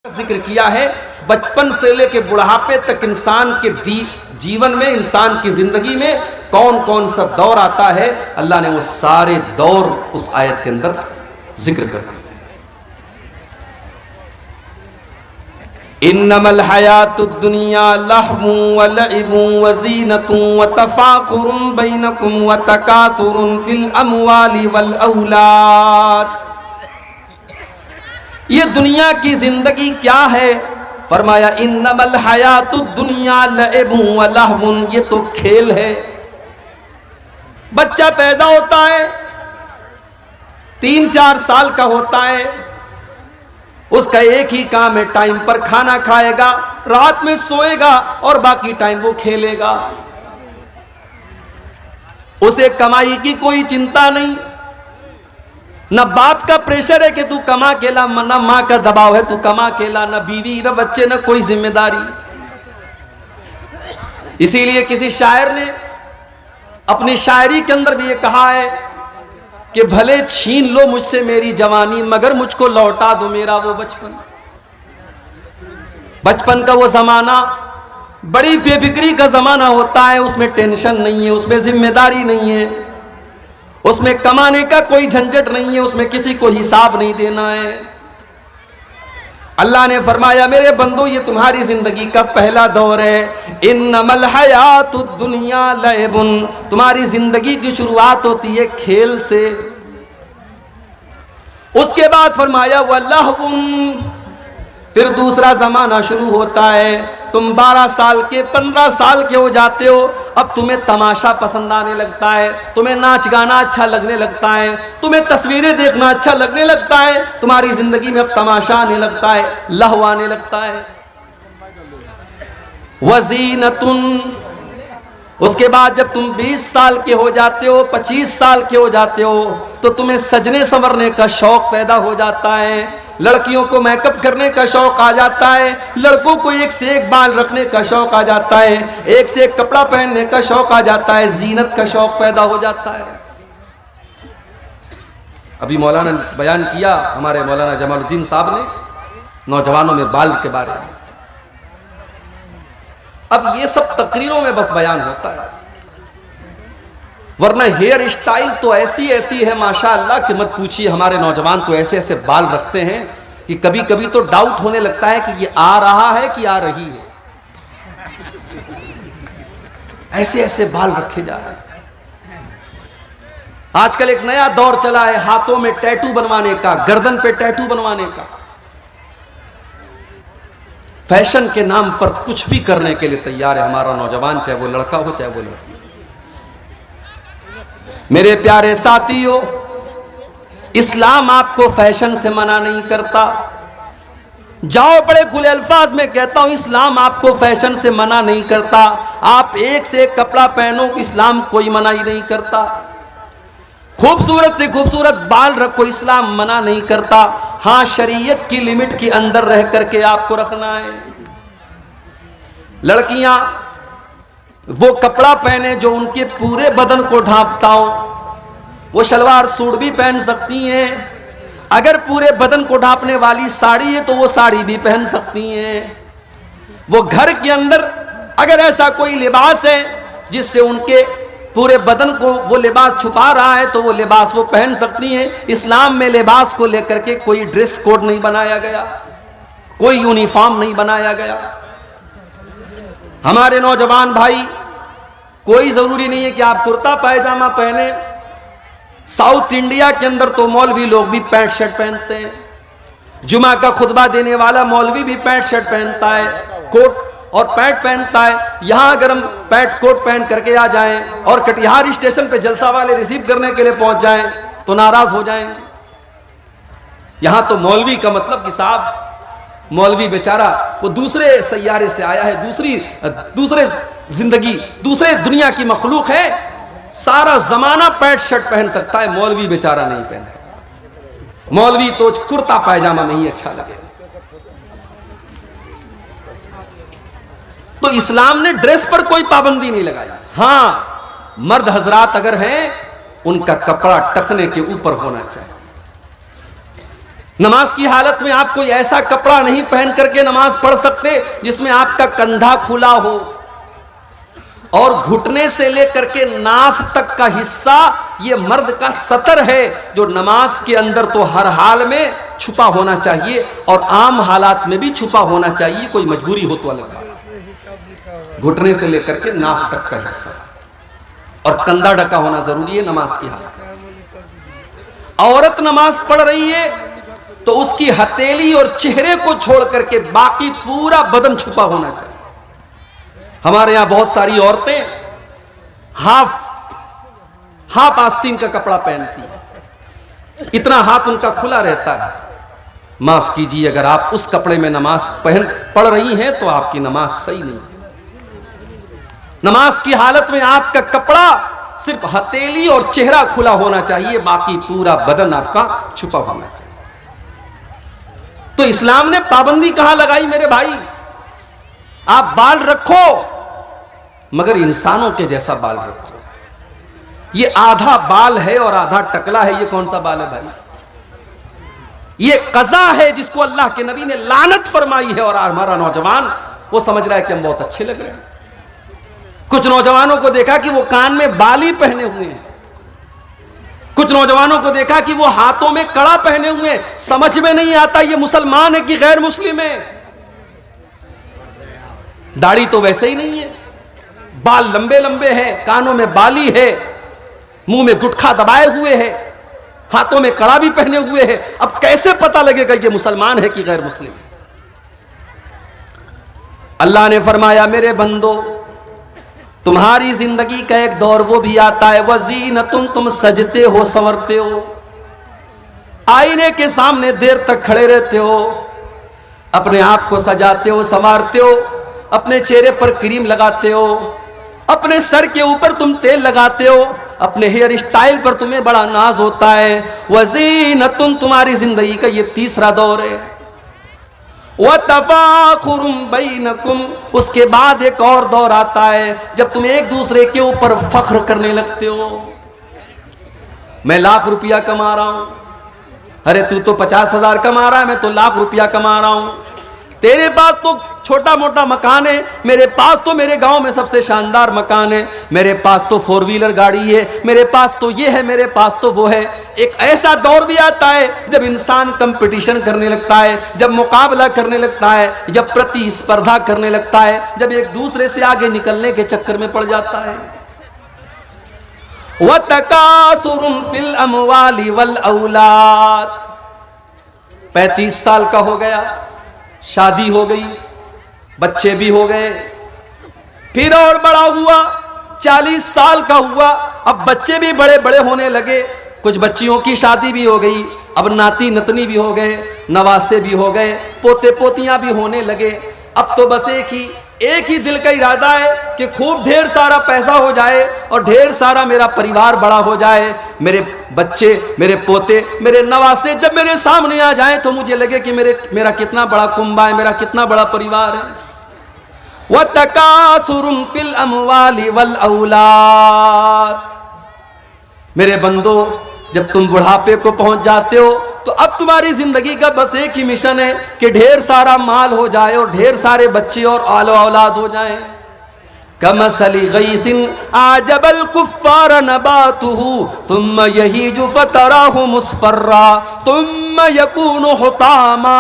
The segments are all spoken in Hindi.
जिक्र किया है। बचपन से लेकर बुढ़ापे तक इंसान के जीवन में, इंसान की जिंदगी में कौन कौन सा दौर आता है, अल्लाह ने वो सारे दौर उस आयत के अंदर जिक्र कर दिए। इन्नमल हयातुद दुनिया लहवुन व लइबुन व ज़ीनतुन व तफाखुरुन बैनकुम व तकातुरुन फिल अमवालि वल औलाद। ये दुनिया की जिंदगी क्या है? फरमाया इन्नमल हयातुद दुनिया लइबुन व लहवुन, ये तो खेल है। बच्चा पैदा होता है, 3-4 साल का होता है, उसका एक ही काम है, टाइम पर खाना खाएगा, रात में सोएगा और बाकी टाइम वो खेलेगा। उसे कमाई की कोई चिंता नहीं, न बाप का प्रेशर है कि तू कमा के ला, न मां का दबाव है तू कमा के ला, न बीवी न बच्चे, न कोई जिम्मेदारी। इसीलिए किसी शायर ने अपनी शायरी के अंदर भी ये कहा है कि भले छीन लो मुझसे मेरी जवानी, मगर मुझको लौटा दो मेरा वो बचपन। बचपन का वो जमाना बड़ी बेफिक्री का जमाना होता है, उसमें टेंशन नहीं है, उसमें जिम्मेदारी नहीं है, उसमें कमाने का कोई झंझट नहीं है, उसमें किसी को हिसाब नहीं देना है। अल्लाह ने फरमाया मेरे बंदो ये तुम्हारी जिंदगी का पहला दौर है। इन्नमल हयातुद दुनिया लइबुन, तुम्हारी जिंदगी की शुरुआत होती है खेल से। उसके बाद फरमाया वल्लहवुन, फिर दूसरा जमाना शुरू होता है। तुम 12 साल के 15 साल के हो जाते हो, अब तुम्हें तमाशा पसंद आने लगता है, तुम्हें नाच गाना अच्छा लगने लगता है, तुम्हें तस्वीरें देखना अच्छा लगने लगता है, तुम्हारी जिंदगी में अब तमाशा आने लगता है, लहव आने लगता है। वज़ीनतुन, उसके बाद जब तुम 20 साल के हो जाते हो, 25 साल के हो जाते हो, तो तुम्हें सजने संवरने का शौक पैदा हो जाता है, लड़कियों को मेकअप करने का शौक आ जाता है, लड़कों को एक से एक बाल रखने का शौक आ जाता है, एक से एक कपड़ा पहनने का शौक आ जाता है, जीनत का शौक पैदा हो जाता है। अभी मौलाना ने बयान किया, हमारे मौलाना जमालुद्दीन साहब ने, नौजवानों में बाल के बारे में। अब ये सब तकरीरों में बस बयान होता है, वरना हेयर स्टाइल तो ऐसी ऐसी है माशाअल्लाह कि मत पूछिए। हमारे नौजवान तो ऐसे ऐसे बाल रखते हैं कि कभी कभी तो डाउट होने लगता है कि ये आ रहा है कि आ रही है। ऐसे ऐसे बाल रखे जा रहे हैं। आजकल एक नया दौर चला है हाथों में टैटू बनवाने का, गर्दन पे टैटू बनवाने का। फैशन के नाम पर कुछ भी करने के लिए तैयार है हमारा नौजवान, चाहे वो लड़का हो चाहे वो लड़की। मेरे प्यारे साथियों, इस्लाम आपको फैशन से मना नहीं करता। जाओ बड़े खुले अल्फाज में कहता हूं, इस्लाम आपको फैशन से मना नहीं करता। आप एक से एक कपड़ा पहनो, इस्लाम कोई मना ही नहीं करता। खूबसूरत से खूबसूरत बाल रखो, इस्लाम मना नहीं करता। हाँ, शरीयत की लिमिट के अंदर रह करके आपको रखना है। लड़कियां वो कपड़ा पहने जो उनके पूरे बदन को ढांपता हो, वो शलवार सूट भी पहन सकती हैं। अगर पूरे बदन को ढांपने वाली साड़ी है तो वो साड़ी भी पहन सकती हैं। वो घर के अंदर अगर ऐसा कोई लिबास है जिससे उनके पूरे बदन को वो लिबास छुपा रहा है तो वो लिबास वो पहन सकती हैं। इस्लाम में लिबास को लेकर के कोई ड्रेस कोड नहीं बनाया गया, कोई यूनिफॉर्म नहीं बनाया गया। हमारे नौजवान भाई, कोई जरूरी नहीं है कि आप कुर्ता पायजामा पहने। साउथ इंडिया के अंदर तो मौलवी लोग भी पैंट शर्ट पहनते हैं। जुमा का खुतबा देने वाला मौलवी भी पैंट शर्ट पहनता है, कोट और पैंट पहनता है। यहां अगर हम पैंट कोट पहन करके आ जाएं और कटिहार स्टेशन पे जलसा वाले रिसीव करने के लिए पहुंच जाएं तो नाराज हो जाएंगे। यहां तो मौलवी का मतलब कि साहब, मौलवी बेचारा वो दूसरे सैयारे से आया है, दूसरे जिंदगी, दूसरे दुनिया की मखलूक है। सारा जमाना पैंट शर्ट पहन सकता है, मौलवी बेचारा नहीं पहन सकता। मौलवी तो कुर्ता पायजामा में ही अच्छा लगे। तो इस्लाम ने ड्रेस पर कोई पाबंदी नहीं लगाई। हां, मर्द हजरात अगर हैं, उनका कपड़ा टखने के ऊपर होना चाहिए। नमाज की हालत में आप कोई ऐसा कपड़ा नहीं पहन करके नमाज पढ़ सकते जिसमें आपका कंधा खुला हो और घुटने से लेकर के नाफ तक का हिस्सा ये मर्द का सतर है, जो नमाज के अंदर तो हर हाल में छुपा होना चाहिए और आम हालात में भी छुपा होना चाहिए, कोई मजबूरी हो तो अलग बात। घुटने से लेकर के नाफ तक का हिस्सा और कंधा ढका होना जरूरी है नमाज की हालत। औरत नमाज पढ़ रही है तो उसकी हथेली और चेहरे को छोड़ करके बाकी पूरा बदन छुपा होना चाहिए। हमारे यहां बहुत सारी औरतें हाफ आस्तीन का कपड़ा पहनती हैं, इतना हाथ उनका खुला रहता है। माफ कीजिए, अगर आप उस कपड़े में नमाज पढ़ रही हैं तो आपकी नमाज सही नहीं। नमाज की हालत में आपका कपड़ा सिर्फ हथेली और चेहरा खुला होना चाहिए, बाकी पूरा बदन आपका छुपा होना चाहिए। तो इस्लाम ने पाबंदी कहां लगाई मेरे भाई? आप बाल रखो मगर इंसानों के जैसा बाल रखो। ये आधा बाल है और आधा टकला है, ये कौन सा बाल है भाई? ये कज़ा है जिसको अल्लाह के नबी ने लानत फरमाई है। और हमारा नौजवान वो समझ रहा है कि हम बहुत अच्छे लग रहे हैं। कुछ नौजवानों को देखा कि वो कान में बाली पहने हुए हैं, कुछ नौजवानों को देखा कि वो हाथों में कड़ा पहने हुए हैं। समझ में नहीं आता ये मुसलमान है कि गैर मुस्लिम है। दाढ़ी तो वैसे ही नहीं है, बाल लंबे लंबे हैं, कानों में बाली है, मुंह में गुटखा दबाए हुए है, हाथों में कड़ा भी पहने हुए है। अब कैसे पता लगेगा ये मुसलमान है कि गैर मुस्लिम? अल्लाह ने फरमाया, मेरे बंदो तुम्हारी जिंदगी का एक दौर वो भी आता है, वज़ीनतुन, तुम सजते हो, संवरते हो, आईने के सामने देर तक खड़े रहते हो, अपने आप को सजाते हो, संवारते हो, अपने चेहरे पर क्रीम लगाते हो, अपने सर के ऊपर तुम तेल लगाते हो, अपने हेयर स्टाइल पर तुम्हें बड़ा नाज होता है। वज़ीनतुन, तुम्हारी जिंदगी का ये तीसरा दौर है। वतफाखुरुम बैनकुम, उसके बाद एक और दौर आता है जब तुम एक दूसरे के ऊपर फख्र करने लगते हो। मैं लाख रुपया कमा रहा हूं, अरे तू तो 50,000 कमा रहा है, मैं तो लाख रुपया कमा रहा हूं। तेरे पास तो छोटा मोटा मकान है, मेरे पास तो मेरे गांव में सबसे शानदार मकान है, मेरे पास तो 4 व्हीलर गाड़ी है, मेरे पास तो ये है, मेरे पास तो वो है। एक ऐसा दौर भी आता है जब इंसान कंपटीशन करने लगता है, जब मुकाबला करने लगता है, जब प्रतिस्पर्धा करने लगता है, जब एक दूसरे से आगे निकलने के चक्कर में पड़ जाता है। वतकासुरुम फिल अमवाली वल औलाद, 35 साल का हो गया, शादी हो गई, बच्चे भी हो गए, फिर और बड़ा हुआ, 40 साल का हुआ, अब बच्चे भी बड़े बड़े होने लगे, कुछ बच्चियों की शादी भी हो गई, अब नाती नतनी भी हो गए, नवासे भी हो गए, पोते पोतियां भी होने लगे। अब तो बस एक ही दिल का इरादा है कि खूब ढेर सारा पैसा हो जाए और ढेर सारा मेरा परिवार बड़ा हो जाए, मेरे बच्चे, मेरे पोते, मेरे नवासे जब मेरे सामने आ जाए तो मुझे लगे कि मेरा कितना बड़ा कुंबा है, मेरा कितना बड़ा परिवार है। वतकासुरुन फिल अमवाली वल औलाद, मेरे बंदो जब तुम बुढ़ापे को पहुंच जाते हो तो अब तुम्हारी जिंदगी का बस एक ही मिशन है कि ढेर सारा माल हो जाए और ढेर सारे बच्चे और आलो औलाद हो जाए। कमसली गैसिन आजबल कुफ्फार नबातुहु तुम्मा यहीजु फतराहु मुस्फर्रा तुम्मा यकूनु हुतामा।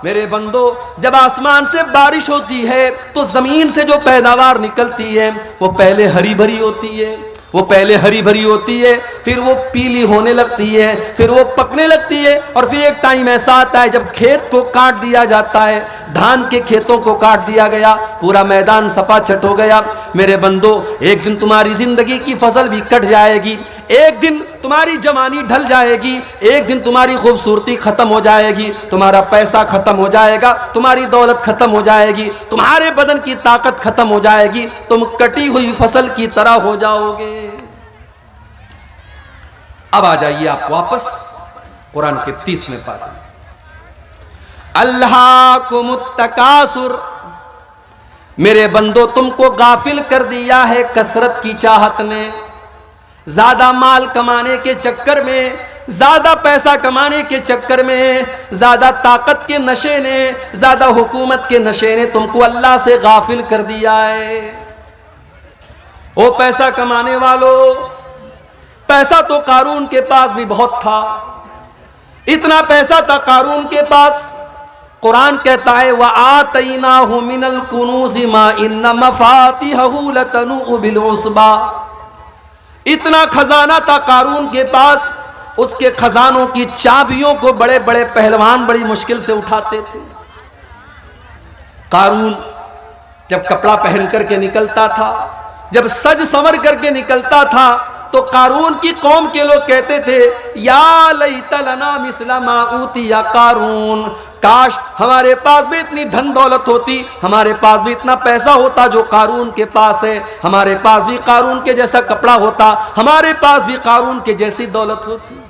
मेरे बंदो, जब आसमान से बारिश होती है तो जमीन से जो पैदावार निकलती है वो पहले हरी भरी होती है, वो पहले हरी भरी होती है, फिर वो पीली होने लगती है, फिर वो पकने लगती है, और फिर एक टाइम ऐसा आता है जब खेत को काट दिया जाता है, धान के खेतों को काट दिया गया, पूरा मैदान सफा छट हो गया। मेरे बंदो, एक दिन तुम्हारी जिंदगी की फसल भी कट जाएगी, एक दिन तुम्हारी जवानी ढल जाएगी, एक दिन तुम्हारी खूबसूरती खत्म हो जाएगी, तुम्हारा पैसा खत्म हो जाएगा, तुम्हारी दौलत खत्म हो जाएगी, तुम्हारे बदन की ताकत खत्म हो जाएगी, तुम कटी हुई फसल की तरह हो जाओगे। अब आ जाइए आप वापस कुरान के 30वें पारे। अल्लाकुमुत तकासुर, मेरे बंदो तुमको गाफिल कर दिया है कसरत की चाहत ने, ज्यादा माल कमाने के चक्कर में ज्यादा पैसा कमाने के चक्कर में, ज्यादा ताकत के नशे ने, ज्यादा हुकूमत के नशे ने तुमको अल्लाह से गाफिल कर दिया है। ओ पैसा कमाने वालों, पैसा तो कारून के पास भी बहुत था, इतना पैसा था कारून के पास, कुरान कहता है व आतैनाहु मिनल कुनूज़ि मा इन्न मफातिहहु लतनू बिल उस्बा। इतना खजाना था कारून के पास, उसके खजानों की चाबियों को बड़े बड़े पहलवान बड़ी मुश्किल से उठाते थे। कारून जब कपड़ा पहन करके निकलता था, जब सज संवर करके निकलता था, तो कारून की कौम के लोग कहते थे या लैता लना मिस्ला मा ऊतिया कारून, काश हमारे पास भी इतनी धन दौलत होती, हमारे पास भी इतना पैसा होता जो कारून के पास है, हमारे पास भी कारून के जैसा कपड़ा होता, हमारे पास भी कारून के जैसी दौलत होती।